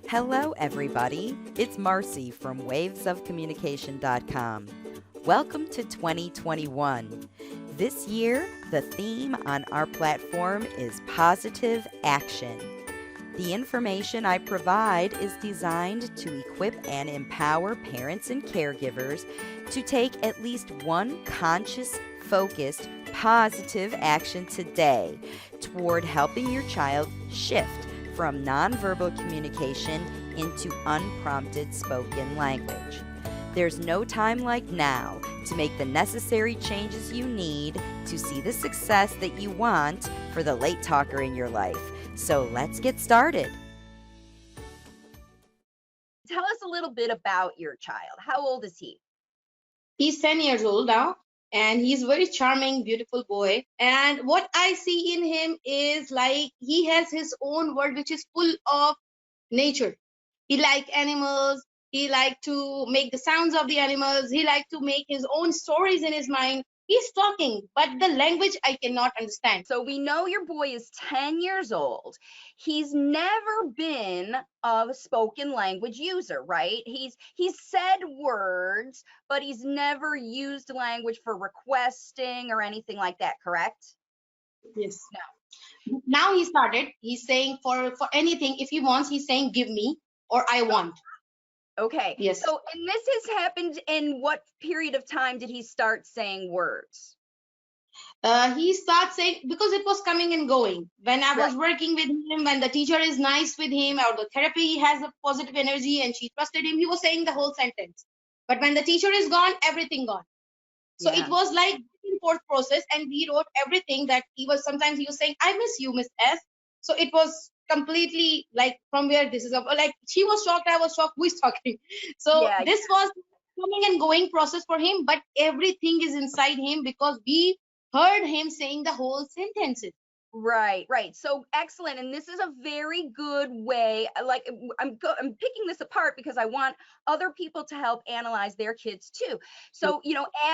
Hello, everybody. It's Marci from wavesofcommunication.com. Welcome to 2021. This year, the theme on our platform is positive action. The information I provide is designed to equip and empower parents and caregivers to take at least one conscious, focused, positive action today toward helping your child shift from nonverbal communication into unprompted spoken language. There's no time like now to make the necessary changes you need to see the success that you want for the late talker in your life. So let's get started. Tell us a little bit about your child. How old is he? He's 10 years old now, and he's a very charming, beautiful boy. And what I see in him is like he has his own world, which is full of nature. He like animals. He like to make the sounds of the animals. He like to make his own stories in his mind. He's talking, but the language I cannot understand. So we know your boy is 10 years old. He's never been a spoken language user, right? He's said words, but he's never used language for requesting or anything like that, correct? Yes. Now he started. He's saying for anything, if he wants, he's saying give me or I want. Okay. Yes. So, and this has happened in what period of time did he start saying words? He starts saying, because it was coming and going. When I was working with him, when the teacher is nice with him, or the therapy has a positive energy and she trusted him, he was saying the whole sentence. But when the teacher is gone, everything gone. So it was like back and forth process, and we wrote everything that sometimes he was saying, I miss you, Miss S. So it was completely like from where this is, like she was shocked, I was shocked, who is talking? So this was coming and going process for him, but everything is inside him because we heard him saying the whole sentences. Right. So excellent. And this is a very good way. Like I'm picking this apart because I want other people to help analyze their kids too. So,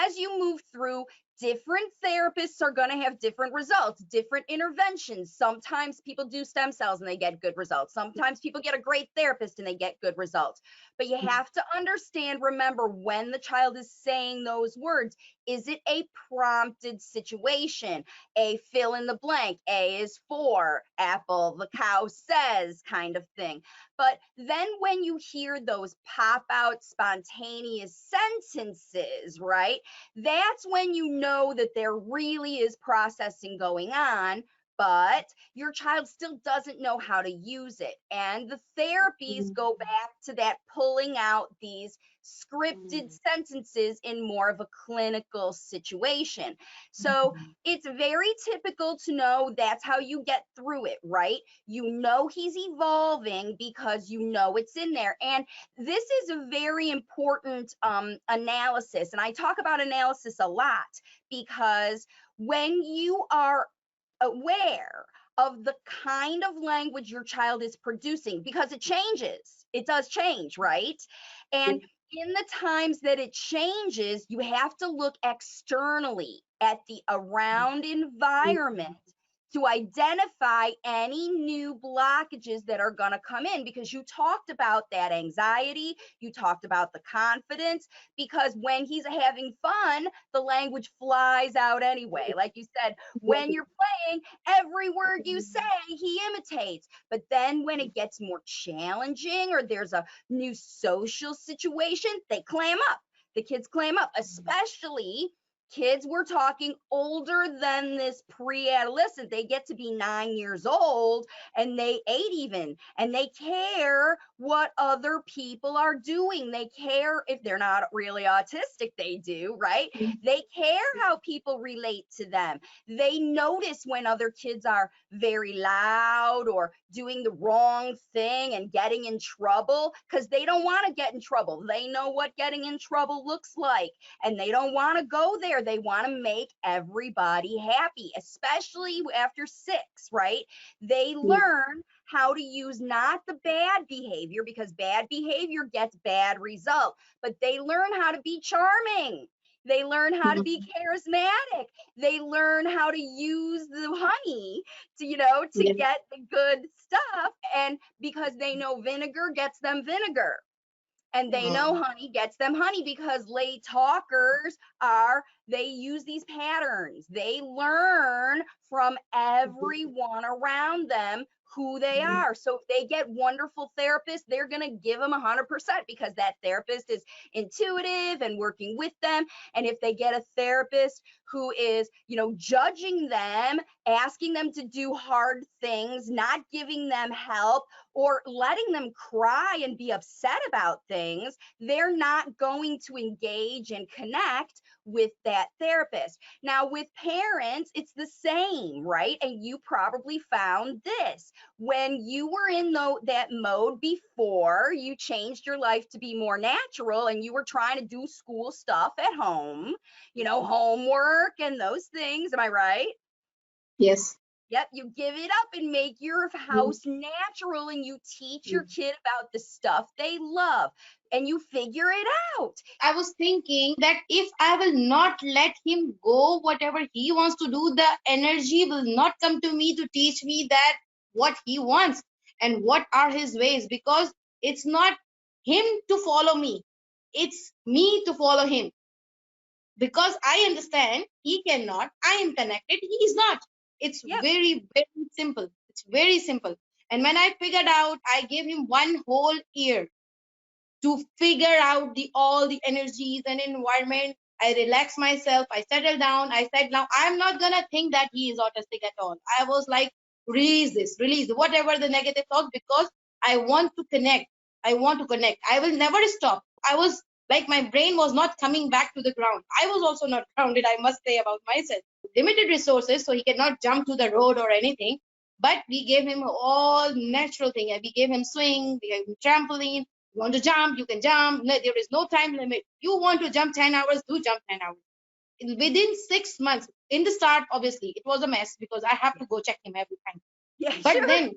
as you move through, different therapists are going to have different results, different interventions. Sometimes people do stem cells and they get good results. Sometimes people get a great therapist and they get good results. But you have to understand, remember, when the child is saying those words, is it a prompted situation? A fill in the blank, A is for apple, the cow says kind of thing. But then when you hear those pop out spontaneous sentences, right? That's when you know that there really is processing going on, but your child still doesn't know how to use it. And the therapies go back to that pulling out these scripted sentences in more of a clinical situation. So it's very typical to know that's how you get through it, right? You know he's evolving because you know it's in there. And this is a very important analysis. And I talk about analysis a lot because when you are aware of the kind of language your child is producing, because it changes, it does change, right? And in the times that it changes, you have to look externally at the around environment to identify any new blockages that are going to come in, because you talked about that anxiety, you talked about the confidence, because when he's having fun, the language flies out anyway. Like you said, when you're playing, every word you say, he imitates. But then when it gets more challenging or there's a new social situation, they clam up. The kids clam up, especially kids, we're talking older than this pre-adolescent. They get to be 9 years old and they 8 even, and they care what other people are doing. They care if they're not really autistic, they do, right? They care how people relate to them. They notice when other kids are very loud or doing the wrong thing and getting in trouble, because they don't want to get in trouble. They know what getting in trouble looks like, and they don't want to go there. They want to make everybody happy, especially after 6, right? They learn how to use not the bad behavior, because bad behavior gets bad result, but they learn how to be charming. They learn how to be charismatic. They learn how to use the honey to, to Yes. get the good stuff. And because they know vinegar gets them vinegar. And they know honey gets them honey, because late talkers they use these patterns. They learn from everyone around them who they are. So if they get wonderful therapists, they're going to give them 100%, because that therapist is intuitive and working with them. And if they get a therapist who is, judging them, asking them to do hard things, not giving them help, or letting them cry and be upset about things, they're not going to engage and connect with that therapist. Now, with parents, it's the same, right? And you probably found this. When you were in that mode before, you changed your life to be more natural, and you were trying to do school stuff at home, homework and those things. Am I right? Yes. Yep, you give it up and make your house natural, and you teach your kid about the stuff they love, and you figure it out. I was thinking that if I will not let him go, whatever he wants to do, the energy will not come to me to teach me that what he wants and what are his ways, because it's not him to follow me, it's me to follow him. Because I understand he cannot, I am connected, he is not. It's very, very simple. It's very simple. And when I figured out, I gave him one whole year to figure out all the energies and environment. I relaxed myself. I settled down. I said, now I'm not gonna think that he is autistic at all. I was like, release whatever the negative thoughts, because I want to connect. I want to connect. I will never stop. I was like, my brain was not coming back to the ground. I was also not grounded, I must say about myself. Limited resources, so he cannot jump to the road or anything. But we gave him all natural thing. We gave him swing, we gave him trampoline. You want to jump, you can jump. No, there is no time limit. You want to jump 10 hours, do jump 10 hours. Within 6 months, in the start, obviously, it was a mess, because I have to go check him every time. Yeah, But sure. then,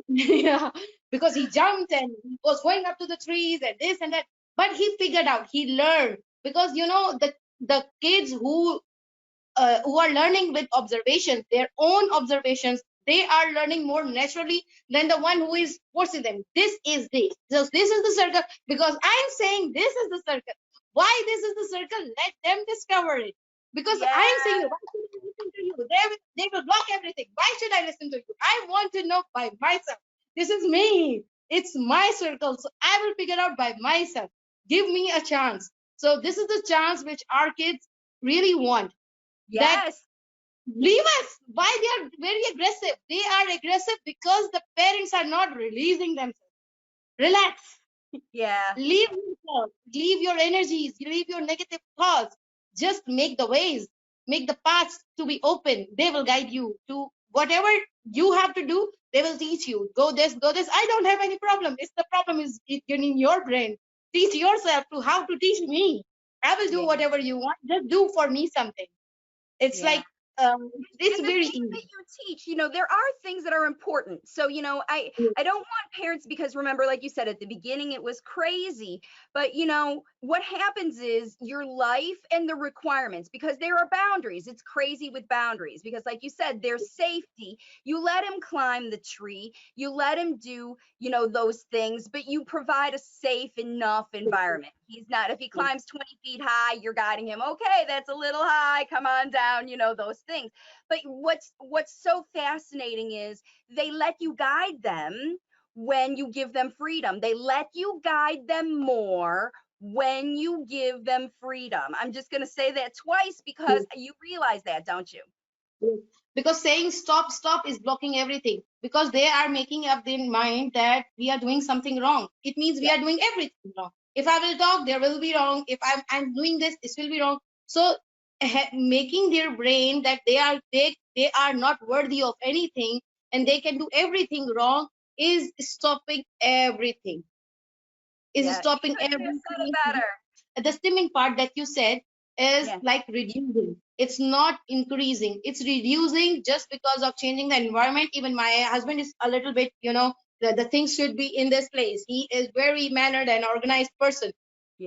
yeah, because he jumped and he was going up to the trees and this and that. But he figured out, he learned. Because, the kids who are learning with observations, their own observations, they are learning more naturally than the one who is forcing them. This is this. So this is the circle, because I'm saying this is the circle. Why this is the circle? Let them discover it. Because I'm saying, why should I listen to you? They will block everything. Why should I listen to you? I want to know by myself. This is me. It's my circle. So I will figure out by myself. Give me a chance. So this is the chance which our kids really want. That Yes. leave us. Why they are very aggressive? They are aggressive because the parents are not releasing themselves. Relax. Yeah. Leave yourself. Leave your energies. Leave your negative thoughts. Just make the ways. Make the paths to be open. They will guide you to whatever you have to do. They will teach you. Go this, go this. I don't have any problem. It's the problem is in your brain. Teach yourself to how to teach me. I will do whatever you want. Just do for me something. It's like it's And the very things easy. that you teach, there are things that are important. So, I don't want parents, because remember, like you said at the beginning, it was crazy. But, what happens is your life and the requirements, because there are boundaries. It's crazy with boundaries, because like you said, there's safety. You let him climb the tree, you let him do, those things, but you provide a safe enough environment. He's not, if he climbs 20 feet high, you're guiding him. Okay, that's a little high. Come on down, those things. But what's so fascinating is they let you guide them when you give them freedom. They let you guide them more when you give them freedom. I'm just going to say that twice, because you realize that, don't you? Because saying stop, stop is blocking everything, because they are making up their mind that we are doing something wrong. It means we are doing everything wrong. If I will talk, there will be wrong. If I'm doing this will be wrong. So making their brain that they are not worthy of anything and they can do everything wrong is stopping everything. Is stopping everything. Better. The stimming part that you said is like reducing. It's not increasing, it's reducing, just because of changing the environment. Even my husband is a little bit, the things should be in this place. He is very mannered and organized person.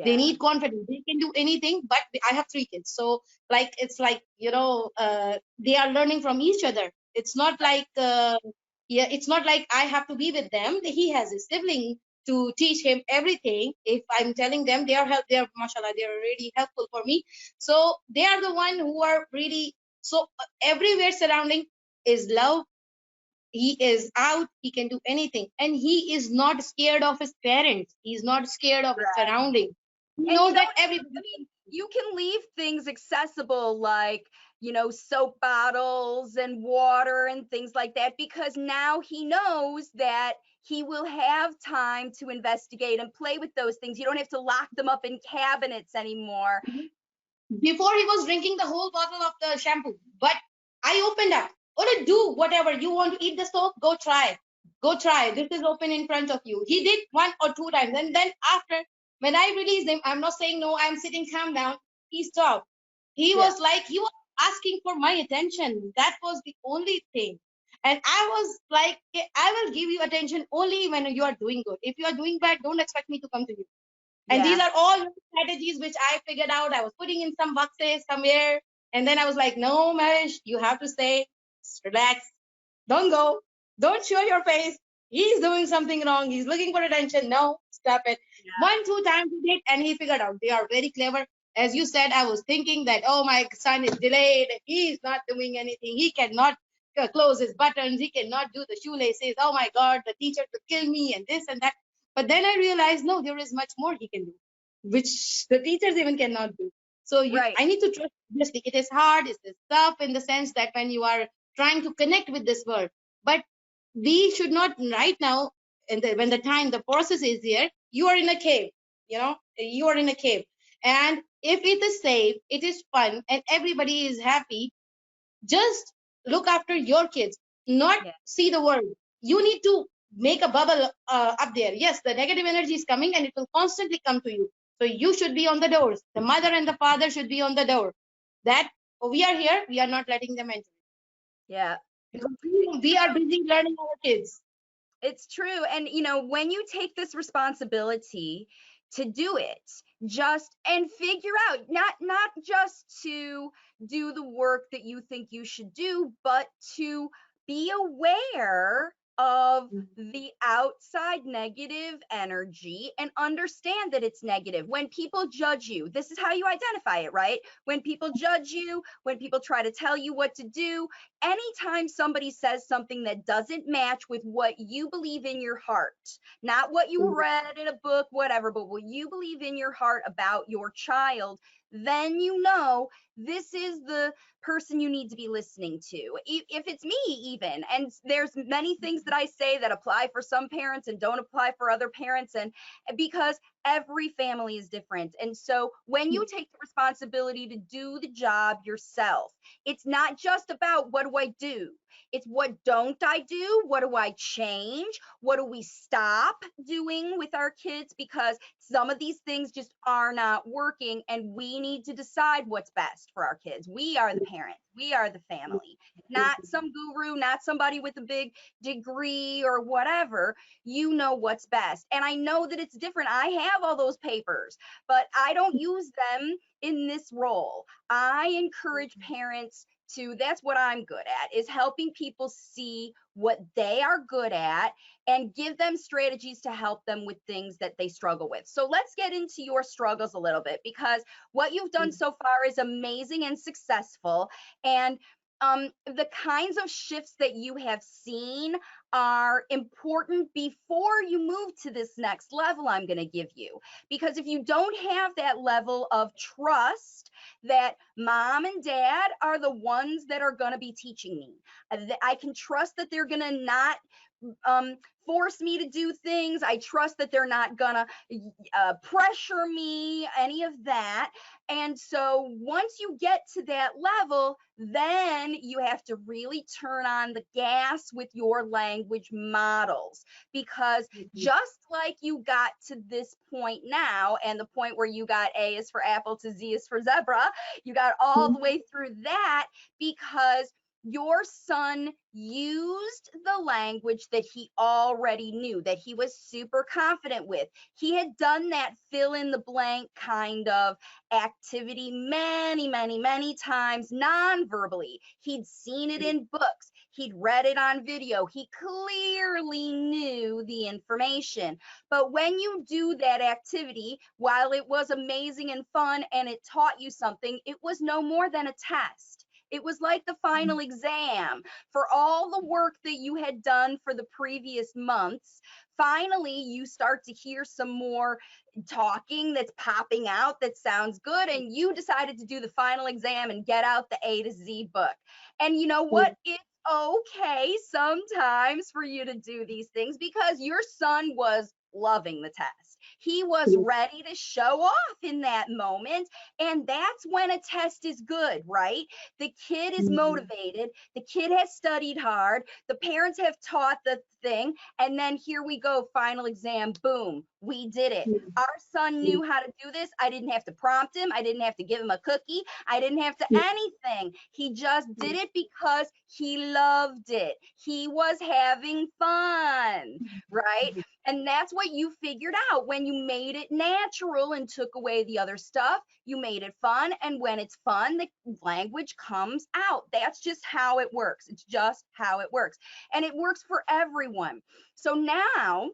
They Yeah. need confidence. They can do anything. But I have 3 kids, so like it's like they are learning from each other. It's not like yeah, it's not like I have to be with them. He has a sibling to teach him everything. If I'm telling them, they are mashallah, they are really helpful for me. So they are the one who are really so everywhere surrounding is love. He is out, he can do anything, and he is not scared of his parents, he's not scared of his Right. surrounding. He And you knows know, that I everybody. mean, you can leave things accessible like, soap bottles and water and things like that, because now he knows that he will have time to investigate and play with those things. You don't have to lock them up in cabinets anymore. Before he was drinking the whole bottle of the shampoo, but I opened up. Or do whatever you want to eat the soap, go try, this is open in front of you. He did 1 or 2 times, and then after, when I released him, I'm not saying no, I'm sitting calm down, he stopped. He Yeah. was like, he was asking for my attention. That was the only thing. And I was like, "Okay, I will give you attention only when you are doing good. If you are doing bad, don't expect me to come to you." And Yeah. these are all strategies which I figured out. I was putting in some boxes somewhere. And then I was like, no, Marish, you have to stay, relax, don't go, don't show your face. He's doing something wrong. He's looking for attention. No, stop it. Yeah. 1, 2 times he did, and he figured out. They are very clever. As you said, I was thinking that, oh, my son is delayed. He's not doing anything. He cannot close his buttons. He cannot do the shoelaces. Oh, my God, the teacher could kill me and this and that. But then I realized, no, there is much more he can do, which the teachers even cannot do. So Right. I need to trust. Obviously, it is hard. It is tough in the sense that when you are trying to connect with this world, but we should not right now. And when the time, the process is here, you are in a cave. You are in a cave, and if it is safe, it is fun, and everybody is happy, just look after your kids, not Yeah. see the world. You need to make a bubble up there. Yes, the negative energy is coming and it will constantly come to you. So you should be on the doors. The mother and the father should be on the door. That we are here, we are not letting them enter. Yeah. Because we are busy learning our kids. It's true. And when you take this responsibility to do it, just and figure out, not just to do the work that you think you should do, but to be aware of the outside negative energy and understand that it's negative. When people judge you, this is how you identify it, right? When people judge you, when people try to tell you what to do, anytime somebody says something that doesn't match with what you believe in your heart, not what you read in a book, whatever, but what you believe in your heart about your child, then this is the person you need to be listening to. If it's me, even, and there's many things that I say that apply for some parents and don't apply for other parents, and because every family is different. And so when you take the responsibility to do the job yourself, it's not just about what do I do? It's what don't I do? What do I change? What do we stop doing with our kids? Because some of these things just are not working, and we need to decide what's best for our kids. We are the parents, we are the family, not some guru, not somebody with a big degree or whatever. You know what's best. And I know that it's different. I have all those papers, but I don't use them in this role. I encourage parents to, that's what I'm good at, is helping people see what they are good at and give them strategies to help them with things that they struggle with. So let's get into your struggles a little bit, because what you've done so far is amazing and successful. And the kinds of shifts that you have seen are important before you move to this next level I'm going to give you. Because if you don't have that level of trust that mom and dad are the ones that are going to be teaching me, I can trust that they're going to not force me to do things. I trust that they're not gonna pressure me, any of that. And so once you get to that level, then you have to really turn on the gas with your language models. Because just like you got to this point now, and the point where you got A is for apple to Z is for zebra, you got all the way through that because your son used the language that he already knew, that he was super confident with. He had done that fill in the blank kind of activity many, many, many times non-verbally. He'd seen it in books. He'd read it on video. He clearly knew the information. But when you do that activity, while it was amazing and fun and it taught you something, it was no more than a test. It was like the final exam for all the work that you had done for the previous months. Finally, you start to hear some more talking that's popping out that sounds good, and you decided to do the final exam and get out the A to Z book. And you know what? It's okay sometimes for you to do these things because your son was loving the test. He was ready to show off in that moment. And that's when a test is good, right? The kid is motivated. The kid has studied hard. The parents have taught the thing. And then here we go, final exam, boom, we did it. Our son knew how to do this. I didn't have to prompt him. I didn't have to give him a cookie. I didn't have to anything. He just did it because he loved it. He was having fun, right? And that's what you figured out when you made it natural and took away the other stuff. You made it fun. And when it's fun, the language comes out. That's just how it works. It's just how it works. And it works for everyone. So now,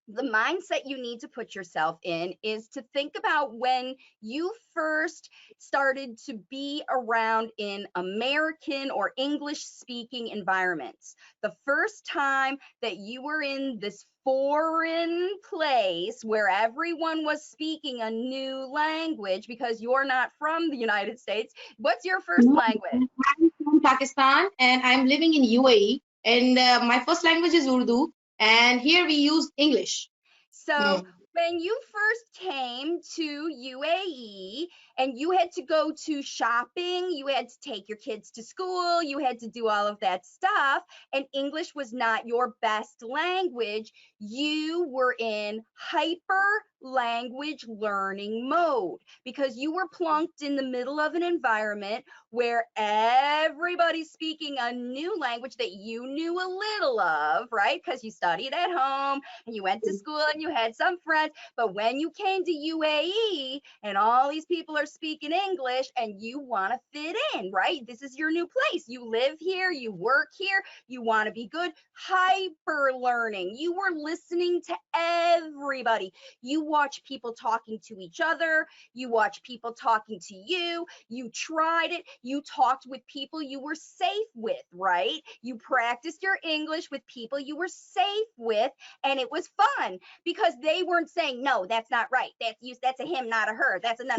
the mindset you need to put yourself in is to think about when you first started to be around in American or English speaking environments. The first time that you were in this foreign place where everyone was speaking a new language because you're not from the United States. What's your first language? I'm from Pakistan and I'm living in UAE. And my first language is Urdu. And here we use English. So when you first came to UAE and you had to go to shopping, you had to take your kids to school, you had to do all of that stuff, and English was not your best language, you were in hyper language learning mode because you were plunked in the middle of an environment where everybody's speaking a new language that you knew a little of, right? Because you studied at home and you went to school and you had some friends. But when you came to UAE and all these people are speaking English and you want to fit in, right? This is your new place. You live here, you work here, you want to be good. Hyper learning. You were listening to everybody. You watch people talking to each other. You watch people talking to you. You tried it. You talked with people you were safe with, right? You practiced your English with people you were safe with, and it was fun because they weren't saying, no, that's not right. That's a him, not a her. That's a no.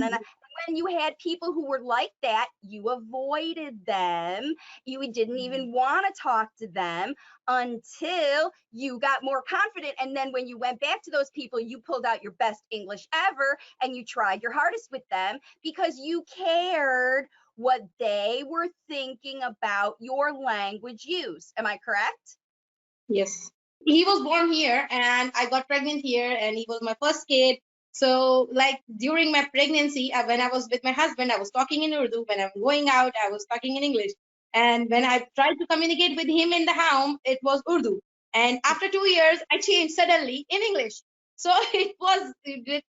When you had people who were like that, you avoided them. You didn't even want to talk to them until you got more confident. And then when you went back to those people, you pulled out your best English ever and you tried your hardest with them because you cared what they were thinking about your language use. Am I correct? Yes. He was born here and I got pregnant here and he was my first kid. So like during my pregnancy, when I was with my husband, I was talking in Urdu. When I'm going out, I was talking in English. And when I tried to communicate with him in the home, it was Urdu. And after 2 years, I changed suddenly in English. So it was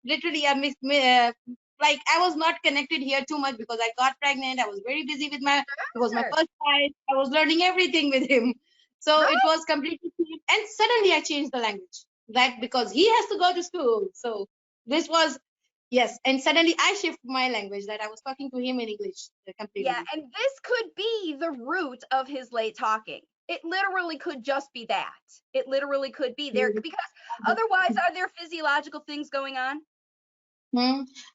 literally a like I was not connected here too much because I got pregnant. I was very busy with it was my first child. I was learning everything with him. So Right. it was completely, and suddenly I changed the language, like because he has to go to school. So this was, yes, and suddenly I shift my language that I was talking to him in English completely. Yeah, and this could be the root of his late talking. It literally could just be that. It literally could be there because otherwise, are there physiological things going on?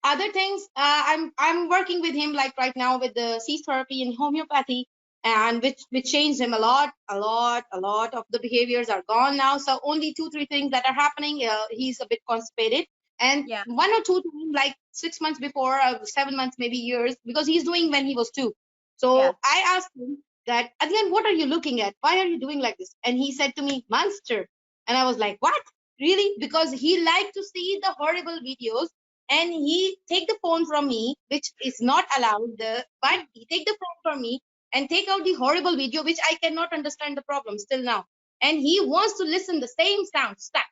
Other things, I'm working with him like right now with the speech therapy and homeopathy, and which changed him a lot, a lot of the behaviors are gone now. So only 2-3 things that are happening. He's a bit constipated, and Yeah. 1 or 2 times, like 6 months before, 7 months, maybe years, because he's doing when he was 2. So Yeah. I asked him that, again, what are you looking at? Why are you doing like this? And he said to me, monster. And I was like, what? Really? Because he liked to see the horrible videos and he take the phone from me, which is not allowed. But he take the phone from me and take out the horrible video, which I cannot understand the problem still now. And he wants to listen the same sound, stuck,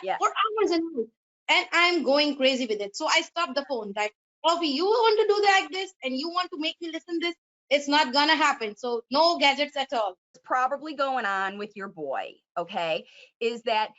Yeah. for hours and hours. And I'm going crazy with it. So I stopped the phone. Like, Coffee, you want to do like this and you want to make me listen this? It's not gonna happen. So no gadgets at all. Probably going on with your boy, okay, is that,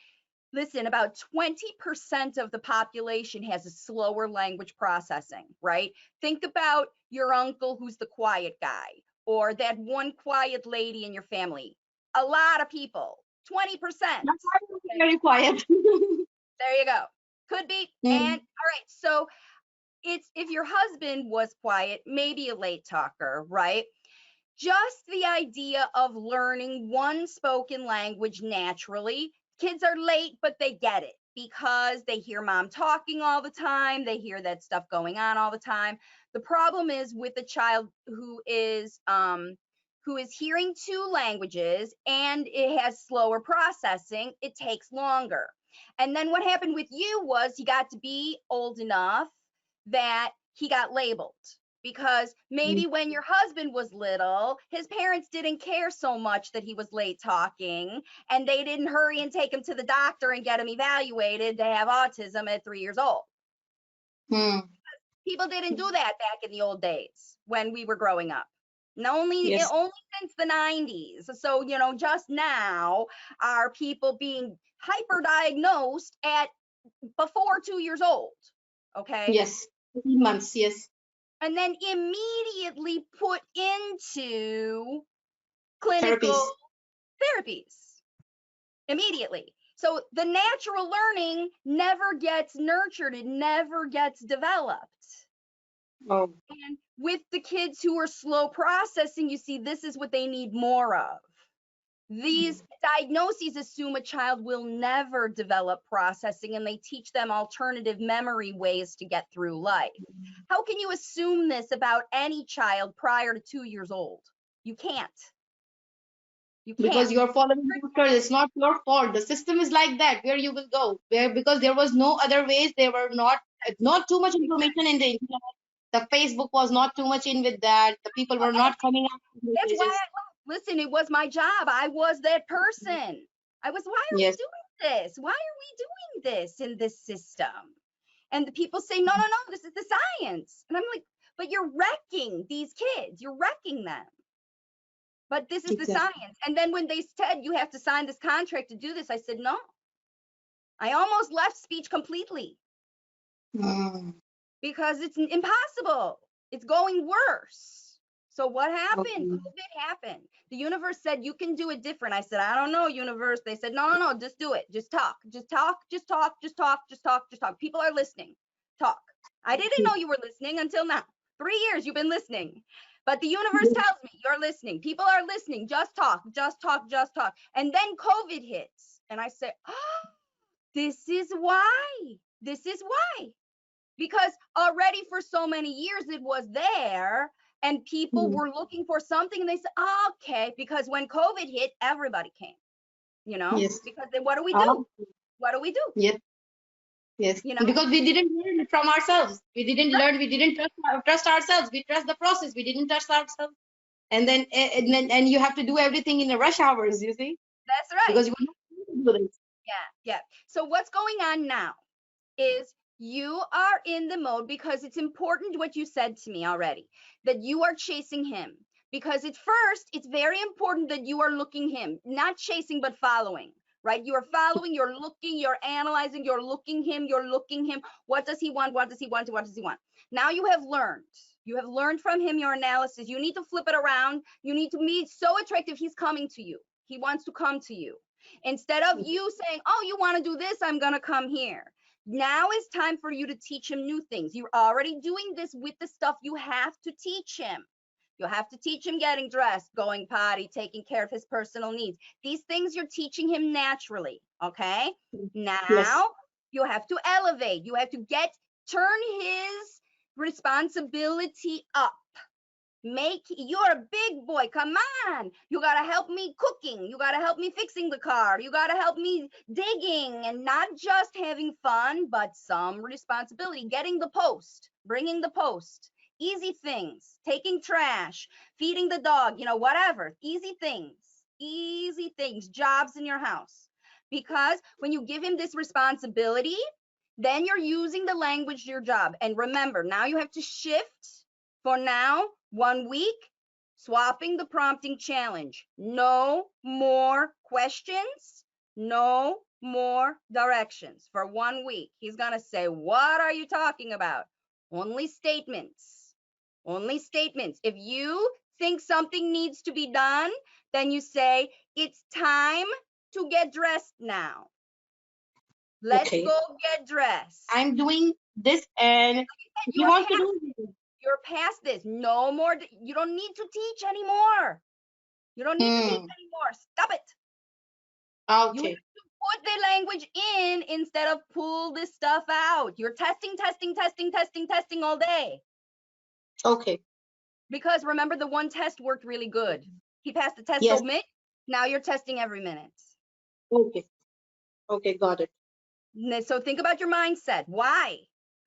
listen, about 20% of the population has a slower language processing, right? Think about your uncle who's the quiet guy, or that one quiet lady in your family. A lot of people, 20%. Okay, Very quiet. there you go. Could be. And all right, so it's, if your husband was quiet, maybe a late talker, right? Just the idea of learning one spoken language naturally. Kids are late, but they get it because they hear mom talking all the time. They hear that stuff going on all the time. The problem is with a child who is hearing two languages and it has slower processing, it takes longer. And then what happened with you was he got to be old enough that he got labeled, because maybe when your husband was little, his parents didn't care so much that he was late talking, and they didn't hurry and take him to the doctor and get him evaluated to have autism at 3 years old. People didn't do that back in the old days when we were growing up. Only since the 90s. So, you know, just now are people being hyper-diagnosed at before 2 years old. Okay. Yes. 18 months. Yes. And then immediately put into clinical therapies immediately. So the natural learning never gets nurtured, it never gets developed. Oh. And with the kids who are slow processing, you see, this is what they need more of. These diagnoses assume a child will never develop processing, and they teach them alternative memory ways to get through life. How can you assume this about any child prior to 2 years old? You can't. You can't. Because you're following doctor, it's not your fault. The system is like that, where you will go. Because there was no other ways. There were not too much information in the internet. The Facebook was not too much in with that. The people were not coming out. That's why listen, it was my job. I was that person. Why are we doing this? Why are we doing this in this system? And the people say, no, this is the science. And I'm like, but you're wrecking these kids. You're wrecking them. But this is the science. And then when they said, you have to sign this contract to do this, I said, no. I almost left speech completely. Because it's impossible. It's going worse. So what happened? COVID happened. The universe said, you can do it different. I said, I don't know, universe. They said, no, just do it. Just talk. Just talk. People are listening. Talk. I didn't know you were listening until now. 3 years you've been listening. But the universe tells me you're listening. People are listening. Just talk. And then COVID hits. And I said, oh, this is why. Because already for so many years it was there. And people were looking for something, and they said, oh, okay, because when COVID hit, everybody came, you know, because then what do we do? Yes. You know? Because we didn't learn from ourselves. We didn't learn. We didn't trust ourselves. We trust the process. We didn't trust ourselves. And then you have to do everything in the rush hours, you see? That's right. Because you want to do this. Yeah. So what's going on now is you are in the mode, because it's important what you said to me already, that you are chasing him. Because at first, it's very important that you are looking him, not chasing, but following, right? You are following, you're looking, you're analyzing, you're looking him. What does he want? Now you have learned from him your analysis. You need to flip it around. You need to be so attractive. He's coming to you. He wants to come to you. Instead of you saying, oh, you want to do this, I'm going to come here. Now is time for you to teach him new things. You're already doing this with the stuff you have to teach him. You have to teach him getting dressed, going potty, taking care of his personal needs. These things you're teaching him naturally, okay? Now you have to elevate. You have to turn his responsibility up. You're a big boy, come on. You gotta help me cooking. You gotta help me fixing the car. You gotta help me digging, and not just having fun, but some responsibility. Getting the post, bringing the post, Easy things, taking trash, feeding the dog, whatever. Easy things, jobs in your house. Because when you give him this responsibility, then you're using the language to your job. And remember, now you have to shift for now, 1 week, swapping the prompting challenge. No more questions, no more directions. For 1 week, he's gonna say, what are you talking about? Only statements, only statements. If you think something needs to be done, then you say, it's time to get dressed now. Let's go get dressed. I'm doing this and he wants to do this. You're past this. No more. You don't need to teach anymore. You don't need to teach anymore. Stop it. Okay. You have to put the language in instead of pull this stuff out. You're testing all day. Okay. Because remember, the one test worked really good. He passed the test Yes. minute. Now you're testing every minute. Okay. Okay, got it. So think about your mindset. Why?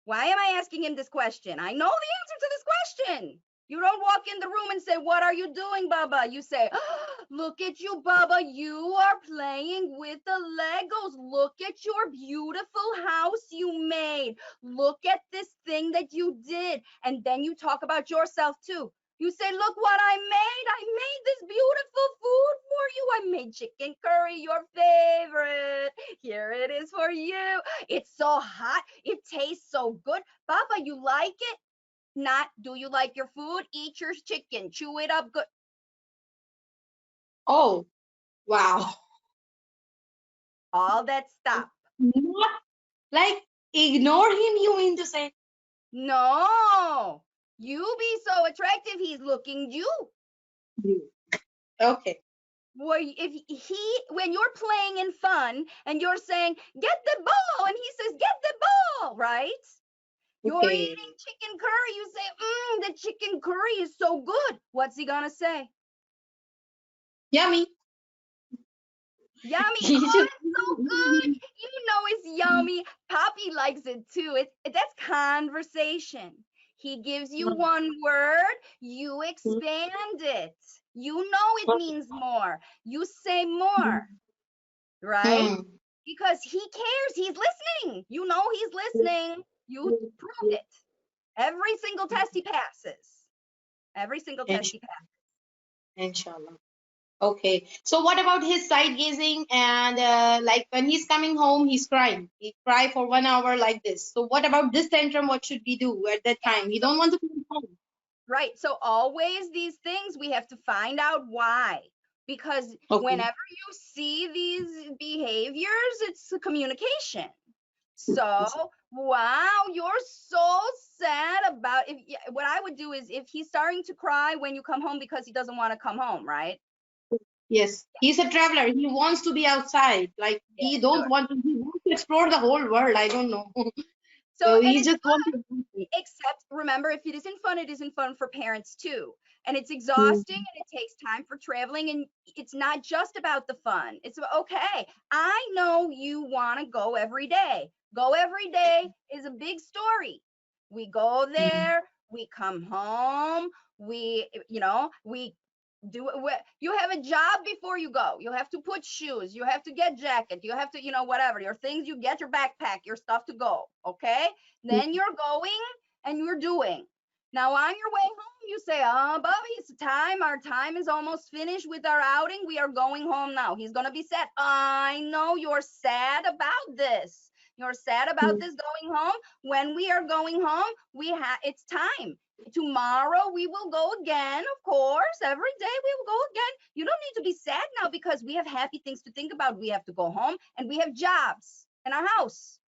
Why am I asking him this question? I know the answer to this question. You don't walk in the room and say, what are you doing, Baba? You say, oh, look at you, Baba. You are playing with the Legos. Look at your beautiful house you made. Look at this thing that you did. And then you talk about yourself too. You say, look what I made. I made this beautiful food for you. I made chicken curry, your favorite. Here it is for you. It's so hot. It tastes so good. Baba, you like it? Not, do you like your food? Eat your chicken. Chew it up good. Oh, wow. All that stuff. Not like ignore him, you mean to say? No. You be so attractive, he's looking you. Okay. Well, when you're playing in fun and you're saying, get the ball, and he says, get the ball, right? You're eating chicken curry. You say, the chicken curry is so good. What's he gonna say? Yummy. Yummy. Oh, it's so good. You know it's yummy. Poppy likes it too. That's conversation. He gives you one word, you expand it. You know it means more. You say more, right? Because he cares. He's listening. You know he's listening. You prove it. Every single test he passes. Every single test he passes. Inshallah. Okay. So what about his side gazing and like when he's coming home, he's crying. He cry for 1 hour like this. So what about this tantrum? What should we do at that time? He don't want to come home. Right. So always these things, we have to find out why. Because whenever you see these behaviors, it's a communication. So, wow, you're so sad about what I would do is if he's starting to cry when you come home because he doesn't want to come home, right? Yes, he's a traveler. He wants to be outside. Like he don't want to. He wants to explore the whole world. I don't know. So he just wants to. Except remember, if it isn't fun, it isn't fun for parents too. And it's exhausting and it takes time for traveling. And it's not just about the fun. It's about, okay, I know you want to go every day. Go every day is a big story. We go there, we come home, we do it. You have a job before you go. You have to put shoes. You have to get jacket. You have to, whatever your things. You get your backpack, your stuff to go. Okay. Then you're going and you're doing. Now on your way home, you say, "Oh, Bubby, it's time. Our time is almost finished with our outing. We are going home now." He's gonna be sad. I know you're sad about this. You're sad about this going home. When we are going home, it's time. Tomorrow we will go again, of course. Every day we will go again. You don't need to be sad now because we have happy things to think about. We have to go home and we have jobs in our house.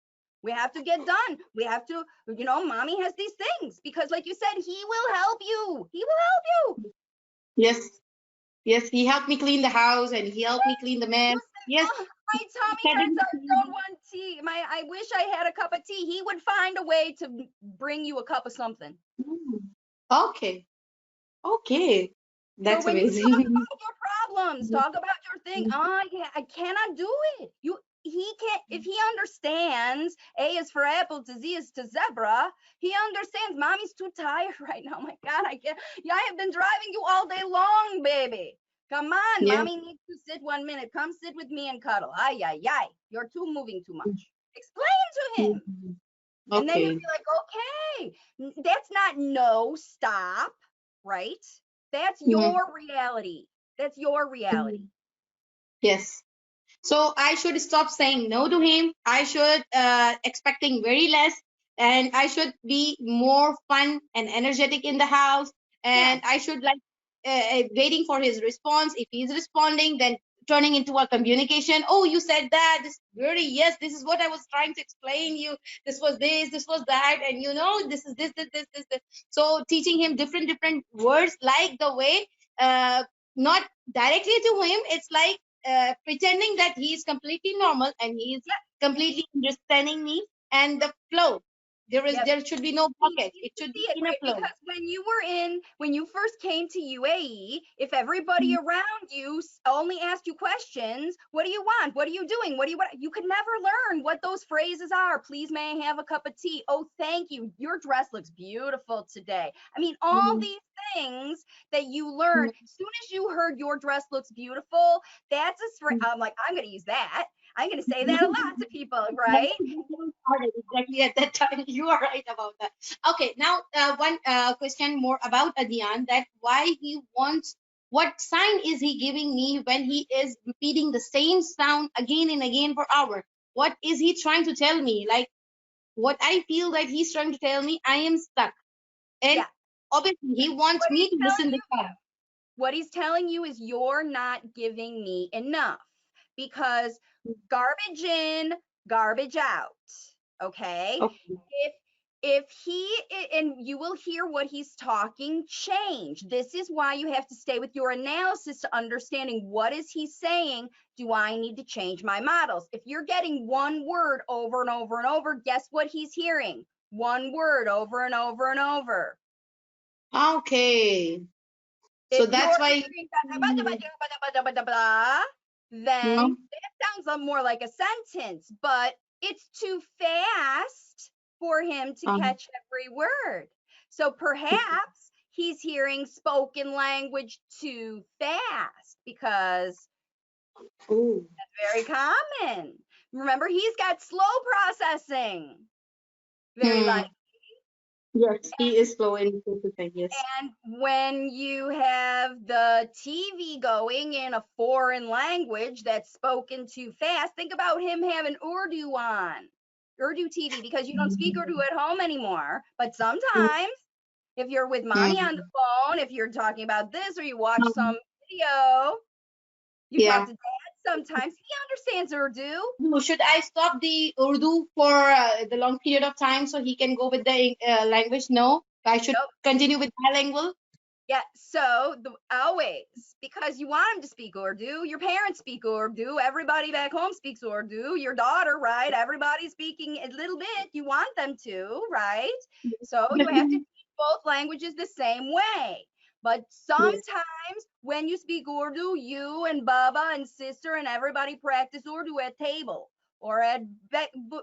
We have to get done. We have to, mommy has these things because like you said, he will help you. He will help you. Yes. Yes, he helped me clean the house and he helped me clean the mess. Yes. My tummy hurts. I don't want tea. I wish I had a cup of tea. He would find a way to bring you a cup of something. Okay. Okay. That's so when amazing. You talk about your problems, talk about your thing. Oh, yeah, I cannot do it. can't, if he understands A is for apple to Z is to zebra, he understands mommy's too tired right now. Oh my God, I can't. Yeah, I have been driving you all day long, baby. Come on, Yeah. mommy needs to sit 1 minute. Come sit with me and cuddle. Ay, ay, ay. You're too moving too much. Explain to him. Mhm. And then he'll Okay. be like, okay, that's not no, stop, right? That's Mhm. your reality. That's your reality. Yes. So I should stop saying no to him. I should expecting very less, and I should be more fun and energetic in the house. And Yes, I should like waiting for his response. If he's responding, then turning into a communication. Oh, you said that. This really, yes. This is what I was trying to explain you. This was this. This was that. And you know, this is this. So teaching him different words, like the way, not directly to him. It's like pretending that he is completely normal and he is yes, completely understanding me, and the flow, yes. there should be no He pocket, needs it to should see be it, in a right? flow. Because when you first came to UAE, if everybody around you only asked you questions, what do you want? What are you doing? What do you want? You could never learn what those phrases are. Please, may I have a cup of tea? Oh, thank you. Your dress looks beautiful today. I mean, all Mhm. these things that you learn, as soon as you heard your dress looks beautiful, that's a I'm like, I'm going to use that. I'm going to say that a lot to people, right? Exactly at that time. You are right about that. Okay, now one question more about Adyan, that why he wants, what sign is he giving me when he is repeating the same sound again and again for hour? What is he trying to tell me? Like, what I feel that he's trying to tell me, I am stuck. And Yeah. obviously, he wants What me he's to telling listen this you, time. what he's telling you is you're not giving me enough because garbage in, garbage out. Okay. Okay. If he, and you will hear what he's talking change. This is why you have to stay with your analysis to understanding what is he saying. Do I need to change my models? If you're getting one word over and over and over, guess what he's hearing? One word over and over and over. Okay. So If you're that's why. hearing Mhm. then No. that sounds more like a sentence, but it's too fast for him to Um, catch every word. So perhaps he's hearing spoken language too fast because oh. that's very common. Remember, he's got slow processing, very Hmm. likely. Yes, he is slow in processing. Yes. And when you have the TV going in a foreign language that's spoken too fast, think about him having Urdu on, Urdu TV, because you don't speak Urdu at home anymore. But sometimes, if you're with mommy on the Mhm. phone, if you're talking about this or you watch some Um, video, you talk yeah. to dad sometimes, he understands Urdu. So should I stop the Urdu for the long period of time so he can go with the language? No, I should Nope. continue with bilingual. Yeah, so always, because you want him to speak Urdu, your parents speak Urdu, everybody back home speaks Urdu, your daughter, right? Everybody's speaking a little bit. You want them to, right? So you have to teach both languages the same way. But Yes. sometimes when you speak Urdu, you and Baba and sister and everybody practice Urdu at table or at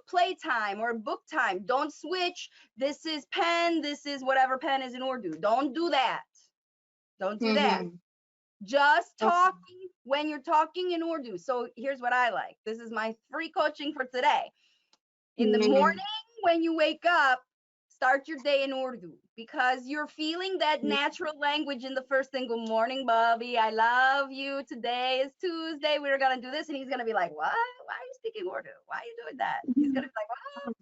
playtime or book time. Don't switch. This is pen, this is whatever pen is in Urdu. Don't do that. Don't do that. Mm-hmm. Just Okay. talking when you're talking in Urdu. So here's what I like. This is my free coaching for today. In the Mm-hmm. morning, when you wake up, start your day in Urdu because you're feeling that natural language in the first thing. Good morning, Bobby. I love you. Today is Tuesday. We're going to do this. And he's going to be like, what? Why are you speaking Urdu? Why are you doing that? He's going to be like, what?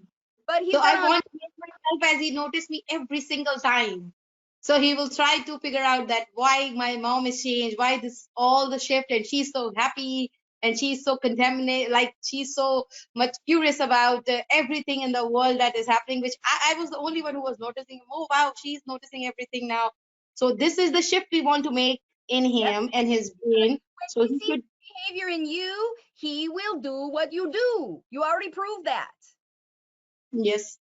But So he's going I to want to make myself as he noticed me every single time. So he will try to figure out that why my mom is changed, why this all the shift, and she's so happy and she's so contaminated, like she's so much curious about everything in the world that is happening, which I was the only one who was noticing. Oh wow, she's noticing everything now. So this is the shift we want to make in Yep. him and his brain. When So he he sees should. behavior in you, he will do what you do. You already proved that. Yes.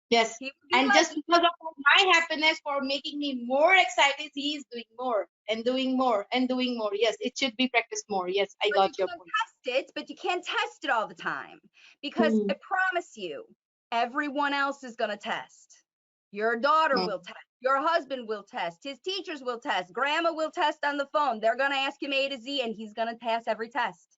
Yes. He would be And like, just because of my happiness, for making me more excited, he is doing more and doing more and doing more. Yes, it should be practiced more. Yes, I but you got your can point. test it, but you can't test it all the time because Hmm. I promise you, everyone else is going to test. Your daughter Hmm. will test. Your husband will test. His teachers will test. Grandma will test on the phone. They're going to ask him A to Z, and he's going to pass every test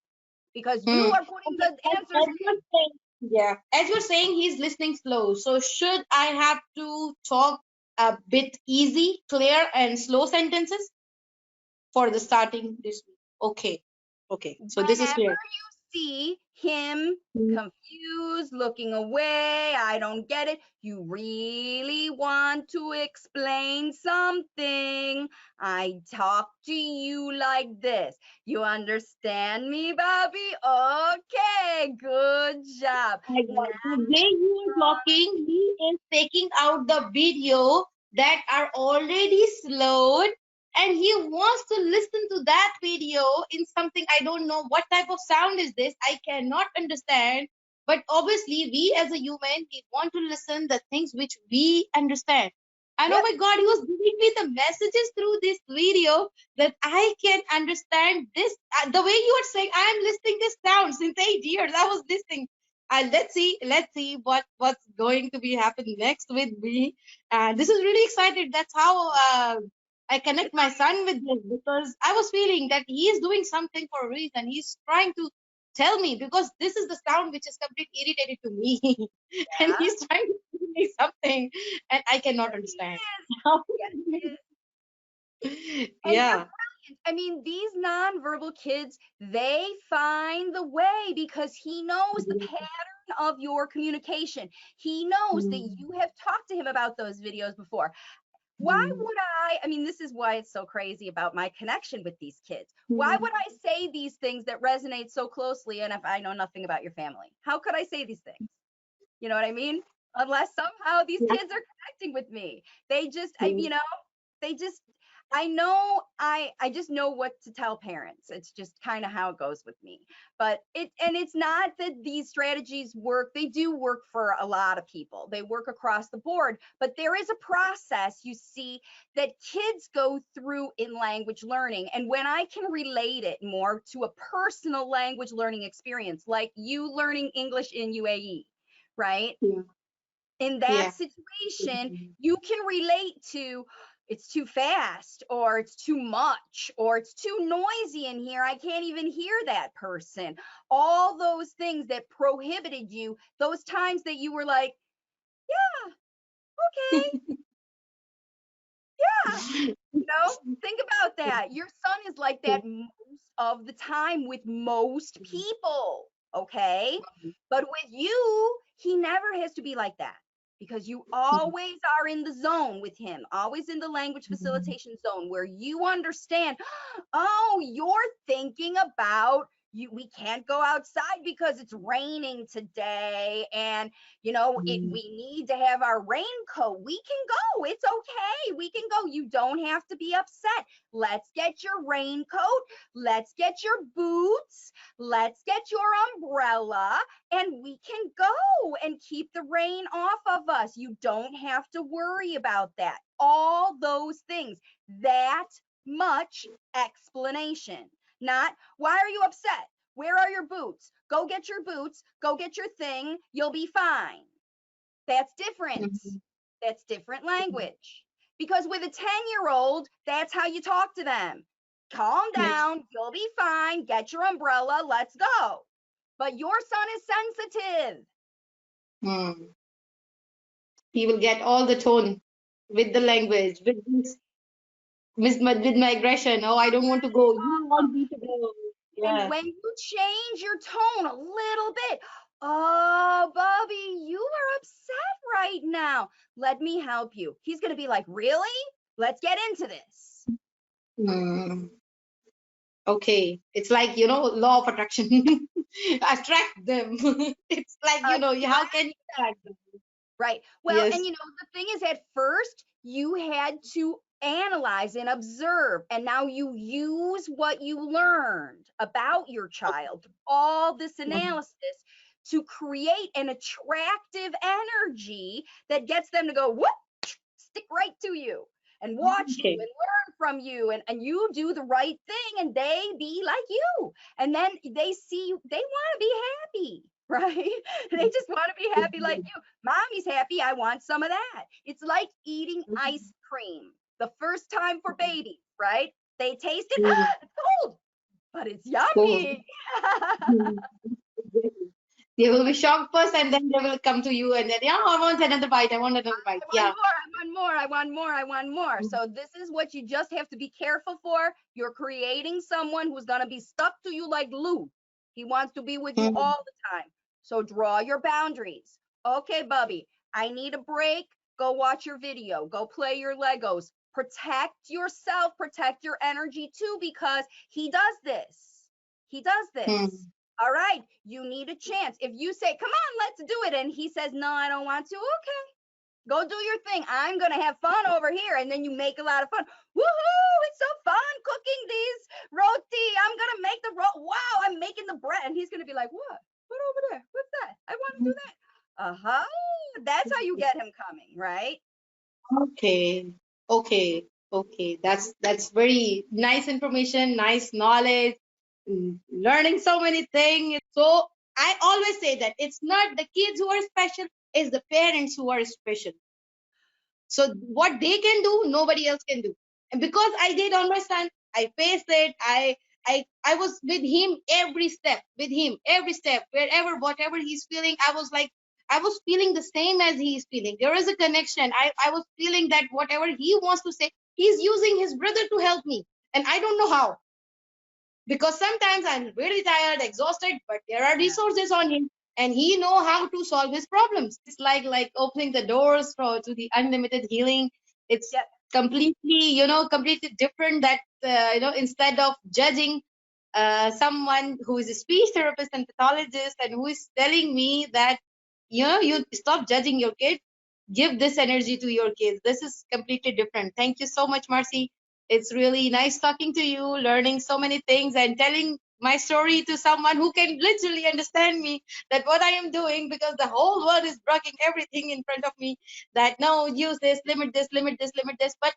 because you Hmm. are putting Okay. the answers As in. you're saying, yeah, as you're saying, he's listening slow. So should I have to talk a bit easy, clear, and slow sentences for the starting this week? Okay. Okay. So this is Whenever clear. you see him Hmm. confused, looking away, I don't get it, you really want to explain something, I talk to you like this. You understand me, Bobby? Okay, good job. My Now, God, the way you are talking, he is taking out the video that are already slowed, and he wants to listen to that video in something. I don't know what type of sound is this. I cannot understand. But obviously, we as a human, we want to listen the things which we understand. And oh yep, my God, he was giving me the messages through this video that I can understand this. The way you are saying, I am listening this sound since 8 years. I was listening. Let's see what's going to be happening next with me. And this is really excited. That's how I connect it's my son with this, because I was feeling that he is doing something for a reason. He's trying to tell me, because this is the sound which is completely irritated to me, and yeah, he's trying to tell me something, and I cannot yes, he understand. is. Yes, he is. And they're Yeah. brilliant. I mean, these nonverbal kids, they find the way because he knows the pattern of your communication. He knows that Mm, you have talked to him about those videos before. Why mm, would I mean, this is why it's so crazy about my connection with these kids. Why mm. would I say these things that resonate so closely and if I know nothing about your family? How could I say these things? You know what I mean? Unless somehow these Yeah. kids are connecting with me. They just, Mm, they just, I know, I just know what to tell parents. It's just kind of how it goes with me. But it's not that these strategies work. They do work for a lot of people. They work across the board, but there is a process you see that kids go through in language learning. And when I can relate it more to a personal language learning experience, like you learning English in UAE, right? yeah. In that Yeah. situation, you can relate to it's too fast or it's too much or it's too noisy in here. I can't even hear that person. All those things that prohibited you, those times that you were like, yeah, okay, yeah. Think about that. Your son is like that most of the time with most people, okay? But with you, he never has to be like that because you always are in the zone with him, always in the language facilitation zone where you understand, oh, you're thinking about you we can't go outside because it's raining today and we need to have our raincoat. We can go. It's okay. We can go. You don't have to be upset. Let's get your raincoat. Let's get your boots. Let's get your umbrella and we can go and keep the rain off of us. You don't have to worry about that. All those things. That much explanation. Not, why are you upset? Where are your boots? Go get your boots. Go get your thing. You'll be fine. That's different. That's different language. Because with a 10-year-old, that's how you talk to them. Calm Yes. down. You'll be fine. Get your umbrella. Let's go. But your son is sensitive. Mm. He will get all the tone with the language, with my aggression. Oh, I don't want to go. You want me to go. And Yeah. when you change your tone a little bit, oh, Bobby, you are upset right now. Let me help you. He's going to be like, really? Let's get into this. Mm. Okay. It's like, law of attraction. Attract them. It's like, how can you attract them? Right. Well, and Yes. the thing is, at first, you had to analyze and observe, and now you use what you learned about your child, all this analysis to create an attractive energy that gets them to go, whoop, stick right to you and watch you and learn from you, and you do the right thing and they be like you, and then they see you, they want to be happy, right? They just want to be happy like you. Mommy's happy, I want some of that. It's like eating ice cream the first time for babies, right? They taste it, it's cold, but it's yummy. They will be shocked first, and then they will come to you and then, yeah, I want another bite. I want another bite. I want more. So this is what you just have to be careful for. You're creating someone who's going to be stuck to you like glue. He wants to be with you all the time. So draw your boundaries. Okay, Bubby, I need a break. Go watch your video. Go play your Legos. Protect yourself. Protect your energy too, because he does this. He does this. All right, you need a chance. If you say, come on, let's do it, and he says, no, I don't want to, okay, go do your thing. I'm going to have fun over here. And then you make a lot of fun. Woohoo, it's so fun cooking these roti. I'm going to make the wow, I'm making the bread. And he's going to be like, what? What over there? What's that? I want to do that. That's how you get him coming, right? Okay. That's very nice information, nice knowledge. Learning so many things. So I always say that it's not the kids who are special, it's the parents who are special. So what they can do, nobody else can do. And because I did on my son, I faced it. I was with him every step, wherever, whatever he's feeling. I was feeling the same as he's feeling. There is a connection. I was feeling that whatever he wants to say, he's using his brother to help me. And I don't know how. Because sometimes I'm really tired, exhausted, but there are resources on him and he know how to solve his problems. It's like opening the doors to the unlimited healing. It's completely different that, instead of judging someone who is a speech therapist and pathologist and who is telling me that, you stop judging your kid, give this energy to your kids. This is completely different. Thank you so much, Marci. It's really nice talking to you, learning so many things and telling my story to someone who can literally understand me, that what I am doing, because the whole world is blocking everything in front of me, that no, use this, limit this. But,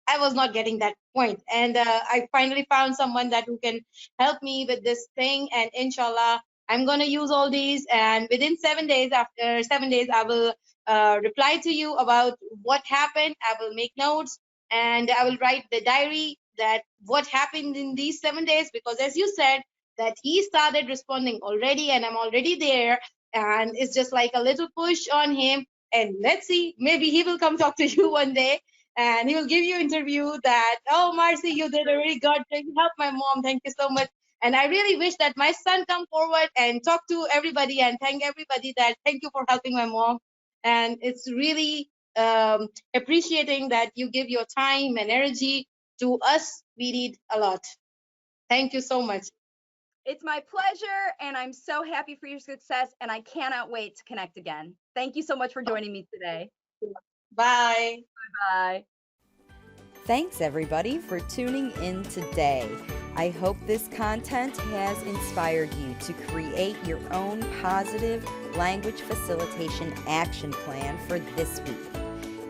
I was not getting that point. And I finally found someone who can help me with this thing. And inshallah, I'm going to use all these. And within 7 days, after 7 days, I will reply to you about what happened. I will make notes. And I will write the diary that what happened in these 7 days, because as you said, that he started responding already and I'm already there. And it's just like a little push on him. And let's see, maybe he will come talk to you one day and he will give you an interview that, oh, Marci, you did a really good thing. You helped my mom. Thank you so much. And I really wish that my son come forward and talk to everybody and thank everybody that thank you for helping my mom. And it's really appreciating that you give your time and energy to us. We need a lot. Thank you so much. It's my pleasure, and I'm so happy for your success, and I cannot wait to connect again. Thank you so much for joining me today. Bye. Bye. Thanks, everybody, for tuning in today. I hope this content has inspired you to create your own positive language facilitation action plan for this week.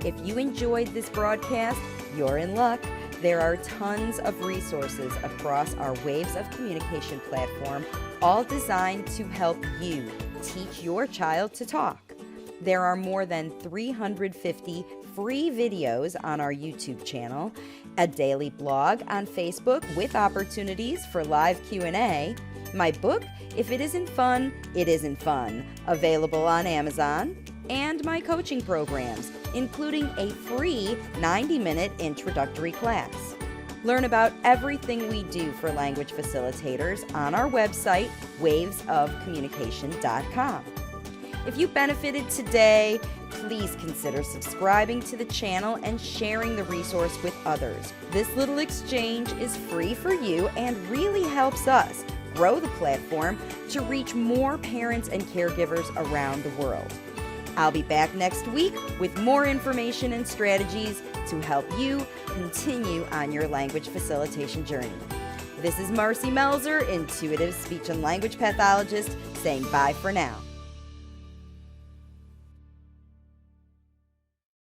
If you enjoyed this broadcast, you're in luck. There are tons of resources across our Waves of Communication platform, all designed to help you teach your child to talk. There are more than 350 free videos on our YouTube channel, a daily blog on Facebook with opportunities for live Q&A, my book, If It Isn't Fun, It Isn't Fun, available on Amazon, and my coaching programs, including a free 90-minute introductory class. Learn about everything we do for language facilitators on our website, wavesofcommunication.com. If you benefited today, please consider subscribing to the channel and sharing the resource with others. This little exchange is free for you and really helps us grow the platform to reach more parents and caregivers around the world. I'll be back next week with more information and strategies to help you continue on your language facilitation journey. This is Marci Melzer, intuitive speech and language pathologist, saying bye for now.